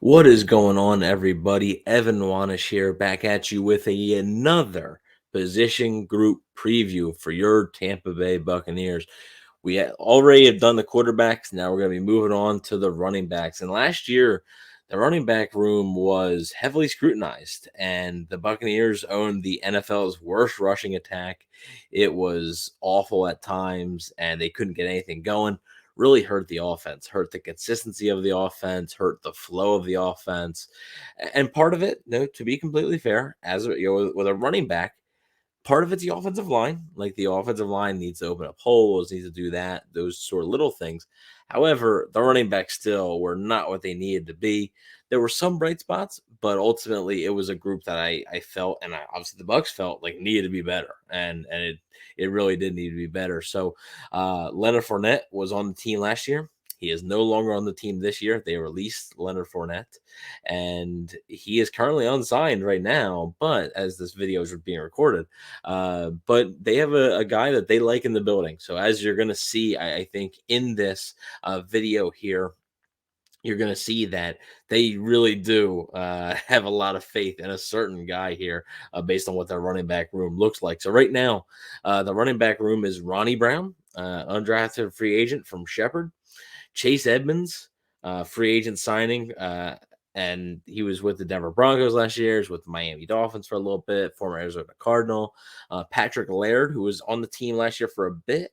What is going on, everybody? Evan Wanish here, back at you with another position group preview for your Tampa Bay Buccaneers. Already have done the quarterbacks. Now we're going to be moving on to the running backs. And last year, the running back room was heavily scrutinized, and the Buccaneers owned the NFL's worst rushing attack. It was awful at times, and they couldn't get anything going. Really hurt the offense, hurt the consistency of the offense, hurt the flow of the offense. And part of it, to be completely fair, with a running back, part of it's the offensive line. Like, the offensive line needs to open up holes, needs to do that, those sort of little things. However, the running backs still were not what they needed to be. There were some bright spots, but ultimately it was a group that I felt, and obviously the Bucks felt like needed to be better, and it really did need to be better. So Leonard Fournette was on the team last year. He is no longer on the team this year. They released Leonard Fournette, and he is currently unsigned right now. But as this video is being recorded, but they have a guy that they like in the building. So as you're going to see, I think in this video here, you're going to see that they really do have a lot of faith in a certain guy here based on what their running back room looks like. So right now, the running back room is Ronnie Brown, undrafted free agent from Shepherd. Chase Edmonds, free agent signing, and he was with the Denver Broncos last year. He was with the Miami Dolphins for a little bit, former Arizona Cardinal. Patrick Laird, who was on the team last year for a bit.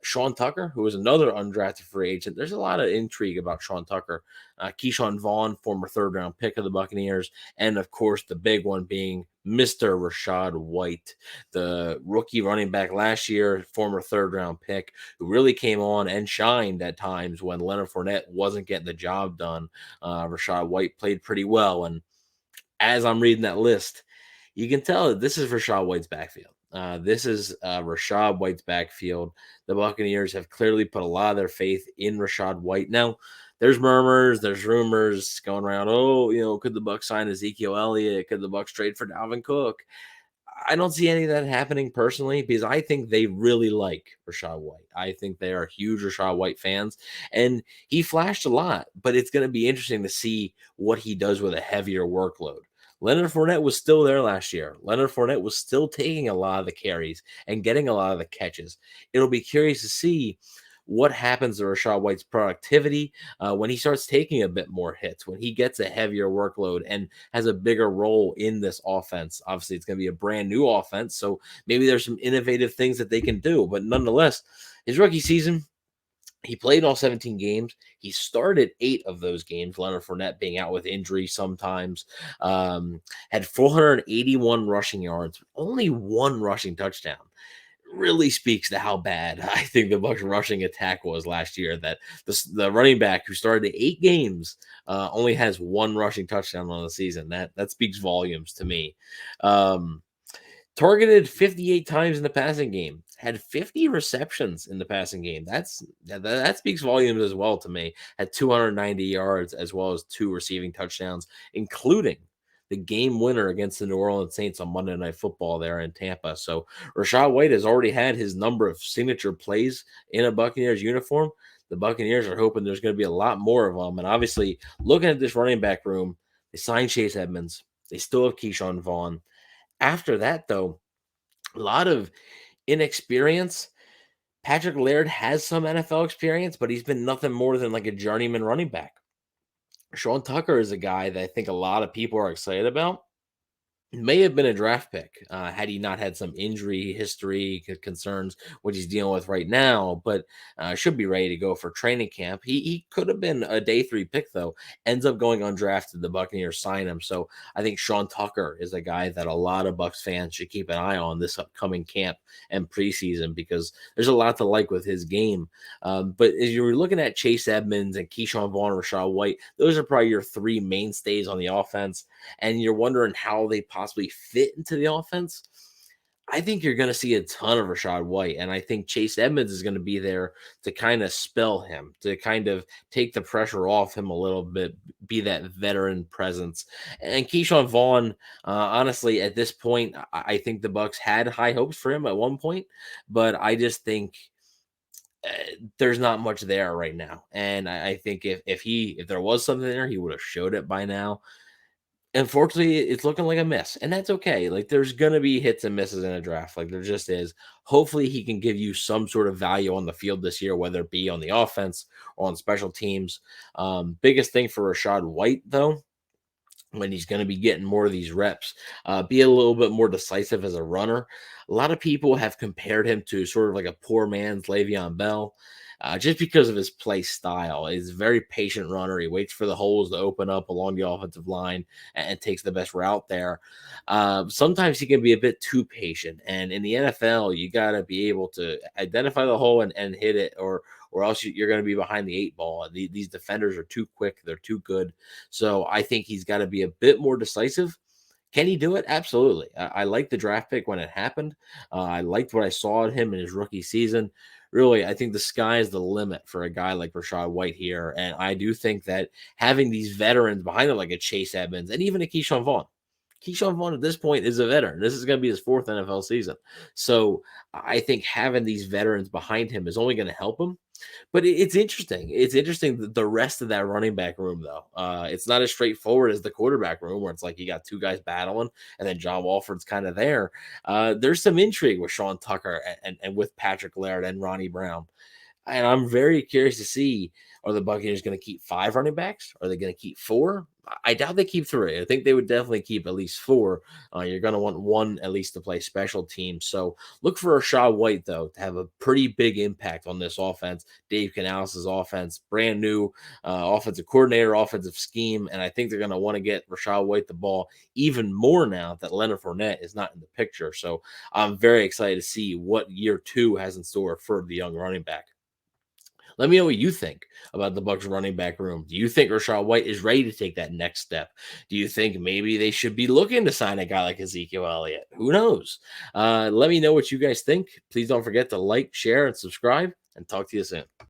Sean Tucker, who was another undrafted free agent. There's a lot of intrigue about Sean Tucker. Keyshawn Vaughn, former third-round pick of the Buccaneers. And, of course, the big one being Mr. Rachaad White, the rookie running back last year, former third-round pick, who really came on and shined at times when Leonard Fournette wasn't getting the job done. Rachaad White played pretty well. And as I'm reading that list, you can tell that this is Rachaad White's backfield. This is Rachaad White's backfield. The Buccaneers have clearly put a lot of their faith in Rachaad White. Now, there's murmurs, there's rumors going around. Oh, could the Bucs sign Ezekiel Elliott? Could the Bucs trade for Dalvin Cook? I don't see any of that happening personally, because I think they really like Rachaad White. I think they are huge Rachaad White fans, and he flashed a lot, but it's going to be interesting to see what he does with a heavier workload. Leonard Fournette was still there last year. Leonard Fournette was still taking a lot of the carries and getting a lot of the catches. It'll be curious to see what happens to Rachaad White's productivity when he starts taking a bit more hits, when he gets a heavier workload and has a bigger role in this offense. Obviously, it's going to be a brand new offense, so maybe there's some innovative things that they can do. But nonetheless, his rookie season, he played all 17 games. He started 8 of those games, Leonard Fournette being out with injury sometimes. Had 481 rushing yards, only 1 rushing touchdown. Really speaks to how bad I think the Bucs rushing attack was last year. That the running back who started 8 games only has 1 rushing touchdown on the season. That speaks volumes to me. Targeted 58 times in the passing game, had 50 receptions in the passing game. That speaks volumes as well to me. Had 290 yards as well as 2 receiving touchdowns, including the game winner against the New Orleans Saints on Monday Night Football there in Tampa. So Rachaad White has already had his number of signature plays in a Buccaneers uniform. The Buccaneers are hoping there's going to be a lot more of them. And obviously, looking at this running back room, they signed Chase Edmonds. They still have Keyshawn Vaughn. After that, though, a lot of inexperience. Patrick Laird has some NFL experience, but he's been nothing more than like a journeyman running back. Sean Tucker is a guy that I think a lot of people are excited about. May have been a draft pick had he not had some injury history concerns, which he's dealing with right now, but should be ready to go for training camp. He could have been a day 3 pick, though. Ends up going undrafted. The Buccaneers sign him. So I think Sean Tucker is a guy that a lot of Bucs fans should keep an eye on this upcoming camp and preseason, because there's a lot to like with his game. But as you're looking at Chase Edmonds and Keyshawn Vaughn and Rachaad White, those are probably your 3 mainstays on the offense, and you're wondering how they possibly fit into the offense. I think you're going to see a ton of Rachaad White, and I think Chase Edmonds is going to be there to kind of spell him, to kind of take the pressure off him a little bit, be that veteran presence. And Keyshawn Vaughn, honestly, at this point, I think the Bucs had high hopes for him at one point, but I just think there's not much there right now. And I think if there was something there, he would have showed it by now. Unfortunately, it's looking like a miss, and that's okay. Like, there's gonna be hits and misses in a draft, like there just is. Hopefully, he can give you some sort of value on the field this year, whether it be on the offense or on special teams. Biggest thing for Rachaad White, though, when he's going to be getting more of these reps, be a little bit more decisive as a runner. A lot of people have compared him to sort of like a poor man's Le'Veon Bell. Just because of his play style. He's a very patient runner. He waits for the holes to open up along the offensive line and takes the best route there. Sometimes he can be a bit too patient. And in the NFL, you got to be able to identify the hole and hit it, or else you're going to be behind the eight ball. These defenders are too quick. They're too good. So I think he's got to be a bit more decisive. Can he do it? Absolutely. I like the draft pick when it happened. I liked what I saw in him in his rookie season. Really, I think the sky is the limit for a guy like Rachaad White here. And I do think that having these veterans behind him, like a Chase Edmonds and even a Keyshawn Vaughn at this point is a veteran. This is going to be his fourth NFL season. So I think having these veterans behind him is only going to help him. But it's interesting. It's interesting the rest of that running back room, though. It's not as straightforward as the quarterback room, where it's like you got two guys battling, and then John Walford's kind of there. There's some intrigue with Sean Tucker and with Patrick Laird and Ronnie Brown. And I'm very curious to see, are the Buccaneers going to keep five running backs? Are they going to keep four? I doubt they keep three. I think they would definitely keep at least four. You're going to want one at least to play special teams. So look for Rachaad White, though, to have a pretty big impact on this offense. Dave Canales' offense, brand new offensive coordinator, offensive scheme. And I think they're going to want to get Rachaad White the ball even more now that Leonard Fournette is not in the picture. So I'm very excited to see what year two has in store for the young running back. Let me know what you think about the Bucs running back room. Do you think Rachaad White is ready to take that next step? Do you think maybe they should be looking to sign a guy like Ezekiel Elliott? Who knows? Let me know what you guys think. Please don't forget to like, share, and subscribe, and talk to you soon.